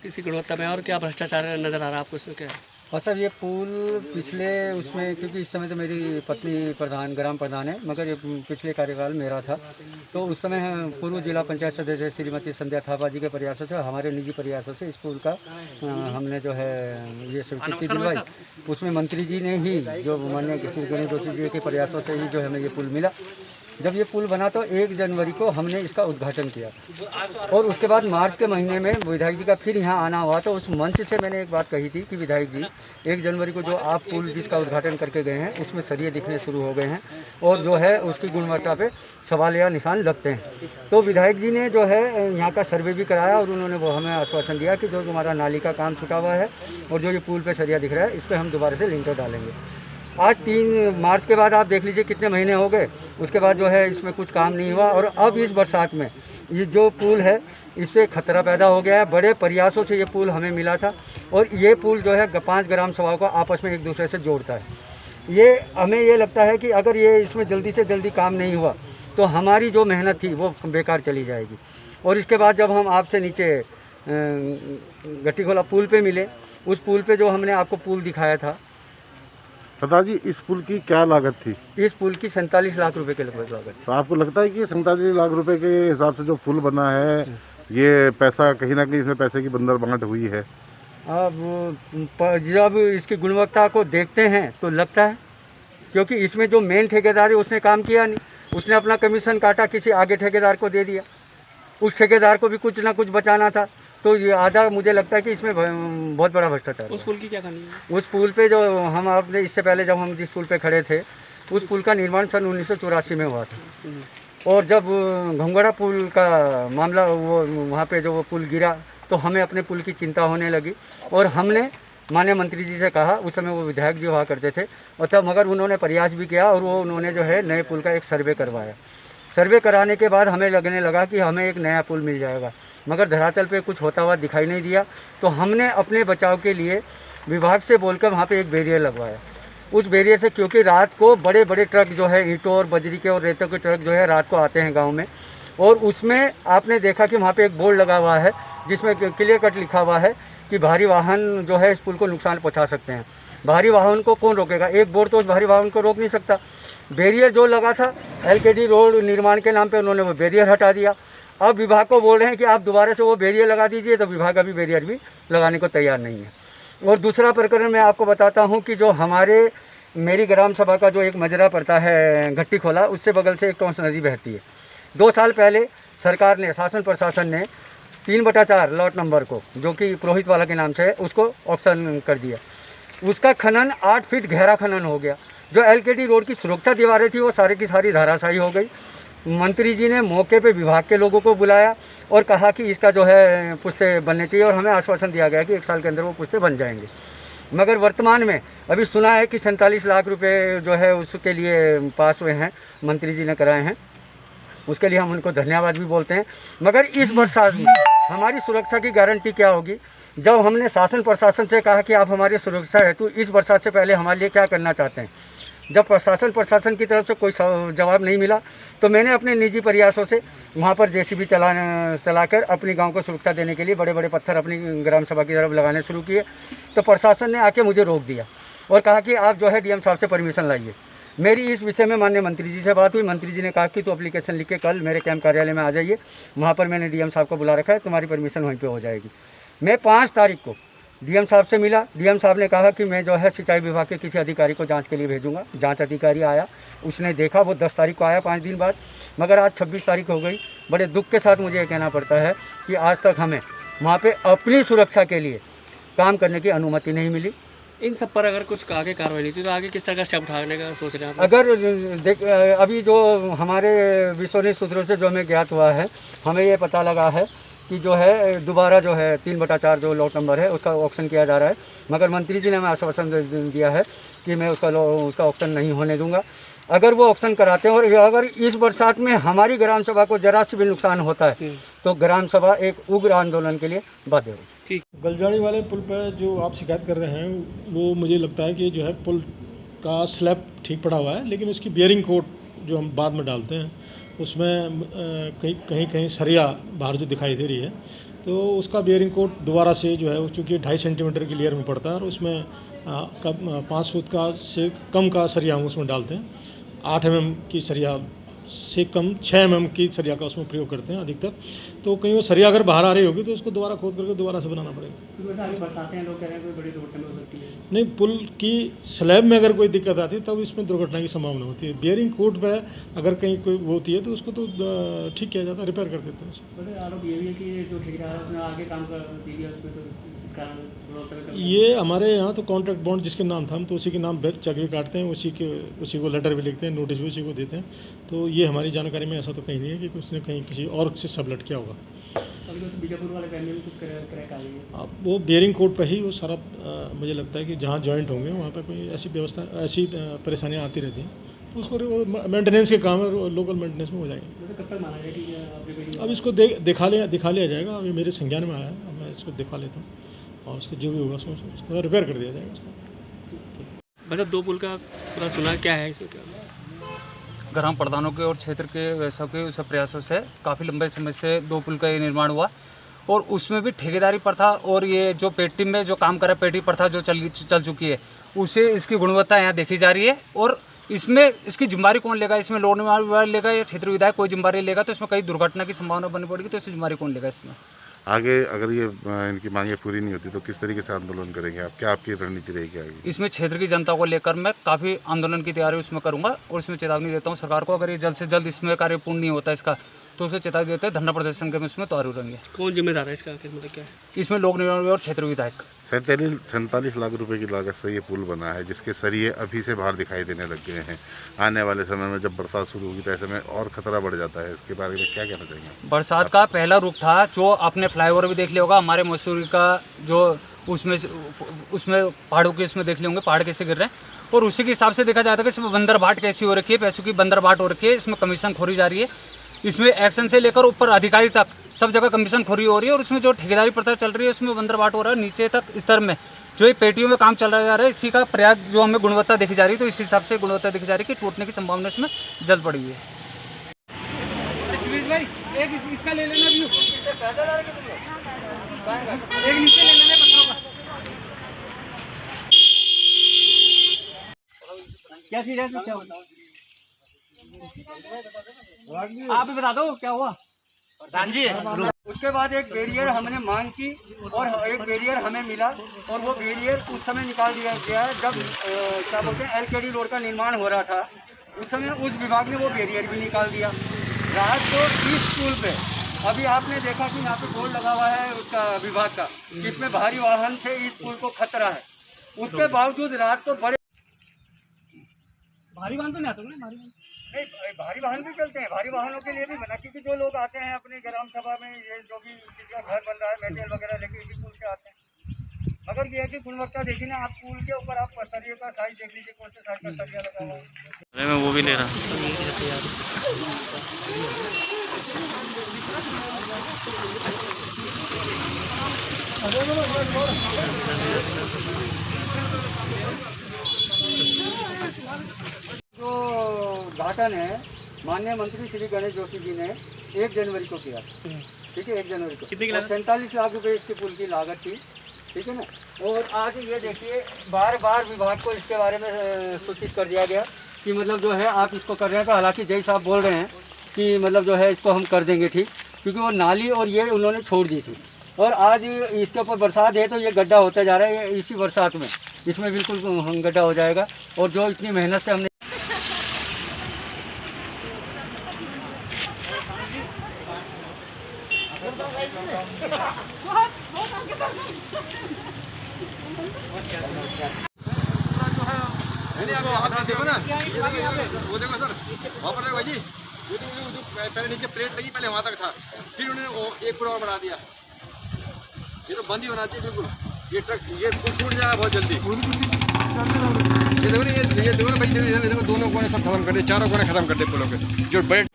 किसी गुणवत्ता में, और क्या भ्रष्टाचार नज़र आ रहा है आपको इसमें क्या है? और सर ये पुल पिछले उसमें, क्योंकि इस समय तो मेरी पत्नी प्रधान ग्राम प्रधान है, मगर ये पिछले कार्यकाल मेरा था, तो उस समय पूर्व जिला पंचायत सदस्य श्रीमती संध्या थापा जी के प्रयासों से, हमारे निजी प्रयासों से इस पुल का हमने जो है ये स्वीकृति दिलवाई। उसमें मंत्री जी ने ही, जो माननीय श्री गणेश जोशी जी के प्रयासों से ही जो हमें ये पुल मिला। जब ये पुल बना तो 1 जनवरी को हमने इसका उद्घाटन किया, और उसके बाद मार्च के महीने में विधायक जी का फिर यहाँ आना हुआ, तो उस मंच से मैंने एक बात कही थी कि विधायक जी 1 जनवरी को जो आप पुल जिसका उद्घाटन करके गए हैं उसमें सरिये दिखने शुरू हो गए हैं, और जो है उसकी गुणवत्ता पे सवाल या निशान लगते हैं। तो विधायक जी ने जो है यहाँ का सर्वे भी कराया, और उन्होंने वो हमें आश्वासन दिया कि जो हमारा नाली का काम छुटा हुआ है और जो ये पुल पे सरिया दिख रहा है, इस पर हम दोबारा से लिंटर डालेंगे। आज 3 मार्च के बाद आप देख लीजिए कितने महीने हो गए, उसके बाद जो है इसमें कुछ काम नहीं हुआ, और अब इस बरसात में ये जो पुल है इससे खतरा पैदा हो गया है। बड़े प्रयासों से ये पुल हमें मिला था, और ये पुल जो है 5 ग्राम सभाओं को आपस में एक दूसरे से जोड़ता है। ये हमें ये लगता है कि अगर ये इसमें जल्दी से जल्दी काम नहीं हुआ तो हमारी जो मेहनत थी वो बेकार चली जाएगी। और इसके बाद जब हम आपसे नीचे गट्टीखोला पुल पे मिले, उस पुल पे जो हमने आपको पुल दिखाया था। प्रधान जी, इस पुल की क्या लागत थी? इस पुल की 47 लाख रुपए के लगभग लागत। तो आपको लगता है कि 47 लाख रुपए के हिसाब से जो पुल बना है, ये पैसा कहीं ना कहीं इसमें पैसे की बंदरबांट हुई है? अब जब इसकी गुणवत्ता को देखते हैं तो लगता है, क्योंकि इसमें जो मेन ठेकेदार है उसने काम किया नहीं, उसने अपना कमीशन काटा, किसी आगे ठेकेदार को दे दिया। उस ठेकेदार को भी कुछ ना कुछ बचाना था, तो ये आधा मुझे लगता है कि इसमें बहुत बड़ा भ्रष्टाचार। उस पुल की क्या कहानी है? उस पुल पे जो हम आपने इससे पहले जब हम जिस पुल पे खड़े थे, उस पुल का निर्माण सन 1984 में हुआ था, और जब घंगोड़ा पुल का मामला वो वहाँ पे जो वो पुल गिरा, तो हमें अपने पुल की चिंता होने लगी, और हमने माननीय मंत्री जी से कहा। उस समय वो विधायक जी हुआ करते थे, और तब मगर उन्होंने प्रयास भी किया, और वो उन्होंने जो है नए पुल का एक सर्वे करवाया। सर्वे कराने के बाद हमें लगने लगा कि हमें एक नया पुल मिल जाएगा, मगर धरातल पे कुछ होता हुआ दिखाई नहीं दिया। तो हमने अपने बचाव के लिए विभाग से बोलकर वहाँ पे एक बैरियर लगवाया। उस बैरियर से, क्योंकि रात को बड़े बड़े ट्रक जो है ईंटों और बजरी के और रेतों के ट्रक जो है रात को आते हैं गांव में, और उसमें आपने देखा कि वहाँ पे एक बोर्ड लगा हुआ है जिसमें क्लियर कट लिखा हुआ है कि भारी वाहन जो है इस पुल को नुकसान पहुँचा सकते हैं। भारी वाहन को कौन रोकेगा? एक बोर्ड तो उस भारी वाहन को रोक नहीं सकता। बैरियर जो लगा था LKD रोड निर्माण के नाम पे, उन्होंने वो बैरियर हटा दिया। अब विभाग को बोल रहे हैं कि आप दोबारा से वो बैरियर लगा दीजिए, तो विभाग अभी बैरियर भी लगाने को तैयार नहीं है। और दूसरा प्रकरण मैं आपको बताता हूँ कि जो मेरी ग्राम सभा का जो एक मजरा पड़ता है गट्टीखोला, उससे बगल से एक टोंस नदी बहती है। 2 साल पहले सरकार ने, शासन प्रशासन ने 3/4 लॉट नंबर को, जो कि पुरोहित वाला के नाम से है, उसको ऑक्शन कर दिया। उसका खनन 8 फीट गहरा खनन हो गया। जो LKD रोड की सुरक्षा दीवारें थी वो सारी की सारी धराशायी हो गई। मंत्री जी ने मौके पे विभाग के लोगों को बुलाया और कहा कि इसका जो है पुश्ते बनने चाहिए, और हमें आश्वासन दिया गया कि 1 साल के अंदर वो पुश्ते बन जाएंगे। मगर वर्तमान में अभी सुना है कि 47 लाख रुपए जो है उसके लिए पास हुए हैं, मंत्री जी ने कराए हैं, उसके लिए हम उनको धन्यवाद भी बोलते हैं। मगर इस बरसात में हमारी सुरक्षा की गारंटी क्या होगी? जब हमने शासन प्रशासन से कहा कि आप हमारी सुरक्षा है, तो इस बरसात से पहले हमारे लिए क्या करना चाहते हैं, जब प्रशासन की तरफ से कोई जवाब नहीं मिला, तो मैंने अपने निजी प्रयासों से वहाँ पर JCB चलाकर अपनी गांव को सुरक्षा देने के लिए बड़े बड़े पत्थर अपनी ग्राम सभा की तरफ लगाने शुरू किए। तो प्रशासन ने आके मुझे रोक दिया और कहा कि आप जो है DM साहब से परमिशन लाइए। मेरी इस विषय में माननीय मंत्री जी से बात हुई। मंत्री जी ने कहा कि तो एप्लीकेशन लिख के कल मेरे कैंप कार्यालय में आ जाइए, वहाँ पर मैंने DM साहब को बुला रखा है, तुम्हारी परमिशन वहीं पर हो जाएगी। मैं 5 तारीख को DM साहब से मिला। DM साहब ने कहा कि मैं जो है सिंचाई विभाग के किसी अधिकारी को जांच के लिए भेजूंगा। जांच अधिकारी आया, उसने देखा, वो 10 तारीख को आया, 5 दिन बाद। मगर आज 26 तारीख हो गई। बड़े दुख के साथ मुझे ये कहना पड़ता है कि आज तक हमें वहाँ पे अपनी सुरक्षा के लिए काम करने की अनुमति नहीं मिली। इन सब पर अगर कुछ आगे कार्रवाई नहीं थी तो आगे किस तरह का स्टेप उठाने का सोच रहे हैं आप? अगर अभी जो हमारे विश्वसनीय सूत्रों से जो हमें ज्ञात हुआ है, हमें ये पता लगा है कि जो है दोबारा जो है 3/4 जो लॉट नंबर है उसका ऑक्शन किया जा रहा है। मगर मंत्री जी ने हमें आश्वासन दिया है कि मैं उसका ऑक्शन नहीं होने दूंगा। अगर वो ऑक्शन कराते हैं और अगर इस बरसात में हमारी ग्राम सभा को जरा से भी नुकसान होता है तो ग्राम सभा एक उग्र आंदोलन के लिए बाध्य होगी। ठीक। गलजाड़ी वाले पुल पर जो आप शिकायत कर रहे हैं, वो मुझे लगता है कि जो है पुल का स्लैब ठीक पड़ा हुआ है, लेकिन उसकी बियरिंग कोट जो हम बाद में डालते हैं उसमें कहीं कहीं सरिया बाहर जो दिखाई दे रही है, तो उसका बियरिंग कोट दोबारा से जो है, चूँकि 2.5 सेंटीमीटर की लेयर में पड़ता है और उसमें 5 फुट का से कम का सरिया हम उसमें डालते हैं। 8 mm की सरिया से कम 6 mm की सरिया का उसमें प्रयोग करते हैं अधिकतर। तो कहीं वो सरिया अगर बाहर आ रही होगी तो उसको दोबारा खोद करके दोबारा से बनाना पड़ेगा। आगे बरसाते हैं, लोग कह रहे हैं कोई बड़ी दुर्घटना हो सकती है। नहीं, पुल की स्लैब में अगर कोई दिक्कत आती है तब इसमें दुर्घटना की संभावना होती है। बियरिंग कोट पे अगर कहीं कोई वो होती है तो उसको तो ठीक किया जाता है, रिपेयर कर देते हैं। बड़े आरोप ये भी है कि जो ठेकेदार है उसने आगे काम कर दिया उसमें, तो इस कारण ये हमारे यहाँ तो कॉन्ट्रैक्ट बॉन्ड जिसके नाम था, हम तो उसी के नाम चक्री काटते हैं, उसी को लेटर भी लिखते हैं, नोटिस भी उसी को देते हैं। तो ये हमारी जानकारी में ऐसा तो कहीं नहीं है कि उसने कहीं किसी और से सबलेट किया होगा। बीजापुर वाले फैमिली में कुछ क्रैक आ गई है। अब वो बियरिंग कोड पे ही वो सारा मुझे लगता है कि जहाँ जॉइंट होंगे वहाँ पे कोई ऐसी व्यवस्था, ऐसी परेशानियाँ आती रहती हैं, तो उसको मेंटेनेंस के काम है, लोकल मेंटेनेंस में हो जाएंगे। कब तक माना जाए? अब इसको दिखा लिया जाएगा। अभी मेरे संज्ञान में आया है, अब मैं इसको दिखा लेता हूँ और उसको जो भी होगा उसको रिपेयर कर दिया जाएगा उसको। मतलब 2 पुल का पूरा सुना क्या है इसमें? क्या ग्राम प्रधानों के और क्षेत्र के सबके सब प्रयासों से काफ़ी लंबे समय से 2 पुल का ये निर्माण हुआ और उसमें भी ठेकेदारी प्रथा और ये जो पेटी में जो काम कर रहा है, पेटी प्रथा जो चल चुकी है, उसे इसकी गुणवत्ता यहाँ देखी जा रही है। और इसमें इसकी जिम्मेदारी कौन लेगा? इसमें लोड विभाग लेगा या क्षेत्र विधायक कोई जिम्मेदारी लेगा? तो इसमें कई दुर्घटना की संभावना बनी पड़ेगी, तो इसकी जिम्मेदारी कौन लेगा? इसमें आगे अगर ये इनकी मांगें पूरी नहीं होती तो किस तरीके से आंदोलन करेंगे आप? क्या आपकी रणनीति रहेगी आगे? इसमें क्षेत्र की जनता को लेकर मैं काफ़ी आंदोलन की तैयारी उसमें करूंगा और इसमें चेतावनी देता हूं सरकार को, अगर ये जल्द से जल्द इसमें कार्य पूर्ण नहीं होता इसका, तो उसे चेतावनी देते हैं धरना प्रदर्शन के इसमें तैयार रहेंगे। कौन जिम्मेदार है इसका? मतलब क्या है इसमें लोक निर्माण और क्षेत्र विधायक। 47 लाख रुपए की लागत से ये पुल बना है, जिसके सरिये अभी से बाहर दिखाई देने लग गए हैं। आने वाले समय में जब बरसात शुरू होगी तो ऐसे में और खतरा बढ़ जाता है। इसके बारे में क्या कहना चाहेंगे? बरसात का पहला रुख था, जो आपने फ्लाईओवर भी देख लिया होगा हमारे मसूरी का, जो उसमें पहाड़ों के इसमें देख लिए होंगे पहाड़ कैसे गिर रहे हैं, और उसी के हिसाब से देखा जाता है कि इसमें बंदरबाट कैसी हो रखी है, पैसों की बंदरबाट हो रखी है, इसमें कमीशन खोरी जा रही है। इसमें एक्शन से लेकर ऊपर अधिकारी तक सब जगह कमीशन खोरी हो रही है और उसमें जो ठेकेदारी प्रथा चल रही है उसमें बंदरबाट हो रहा है। नीचे तक स्तर में जो ये पेटियों में काम चल रहा है, इसी का प्रयास जो हमें गुणवत्ता देखी जा रही है, तो इस हिसाब से गुणवत्ता देखी जा रही है कि टूटने की संभावना इसमें जल्द पड़ी है। इसका ले लेना व्यू, एक नीचे ले लेना पत्थरों का। क्या चीज है? क्या होता है आप ही बता दो क्या हुआ? उसके बाद एक बैरियर हमने मांग की और एक बैरियर हमें मिला और वो बैरियर उस समय निकाल दिया गया जब क्या बोलते हैं LKD रोड का निर्माण हो रहा था। उस समय उस विभाग ने वो बैरियर भी निकाल दिया। रात को इस पुल पे अभी आपने देखा कि यहाँ पे बोर्ड लगा हुआ है उसका विभाग का, जिसमें भारी वाहन से इस पुल को खतरा है। उसके बावजूद रात को बड़े भारी वाहन तो नहीं आता ना? नहीं, भारी वाहन भी चलते हैं, भारी वाहनों के लिए भी बना, क्योंकि जो लोग आते हैं अपने ग्राम सभा में, ये जो भी जिसका घर बन रहा है मेटेरियल वगैरह लेके इसी पुल से आते हैं। मगर ये है कि गुणवत्ता देखिए ना, आप पुल के ऊपर आप सरिये का साइज देख लीजिए, कौन से साइज का सरिया लगा हुआ है। मैं वो भी ले रहा जो उद्घाटन है माननीय मंत्री श्री गणेश जोशी जी ने 1 जनवरी को किया, ठीक है, 1 जनवरी को। कितने की लागत? 47 लाख रुपए इसके पुल की लागत थी, ठीक है ना। और आज ये देखिए बार बार विभाग को इसके बारे में सूचित कर दिया गया कि मतलब जो है आप इसको कर रहे हैं। तो हालांकि जय साहब बोल रहे हैं कि मतलब जो है इसको हम कर देंगे ठीक, क्योंकि वो नाली और ये उन्होंने छोड़ दी थी और आज इसके ऊपर बरसात है तो ये गड्ढा होता जा रहा है। इसी बरसात में इसमें बिल्कुल गड्ढा हो जाएगा और जो इतनी मेहनत से हमने देखो ना, वो देखो सर, वहाँ पर देखो भाई जी, ये तो पहले नीचे प्लेट लगी, पहले वहाँ तक था, फिर उन्होंने 1 फुट और बढ़ा दिया। ये तो बंद ही होना चाहिए बिल्कुल। ये ट्रक ये टूट जाएगा बहुत जल्दी। ये देखो ना, ये देखो ना भाई, देखो दोनों कोने सब खत्म कर दे, चारों कोने खत्म कर दे पुलों के जो बड़े।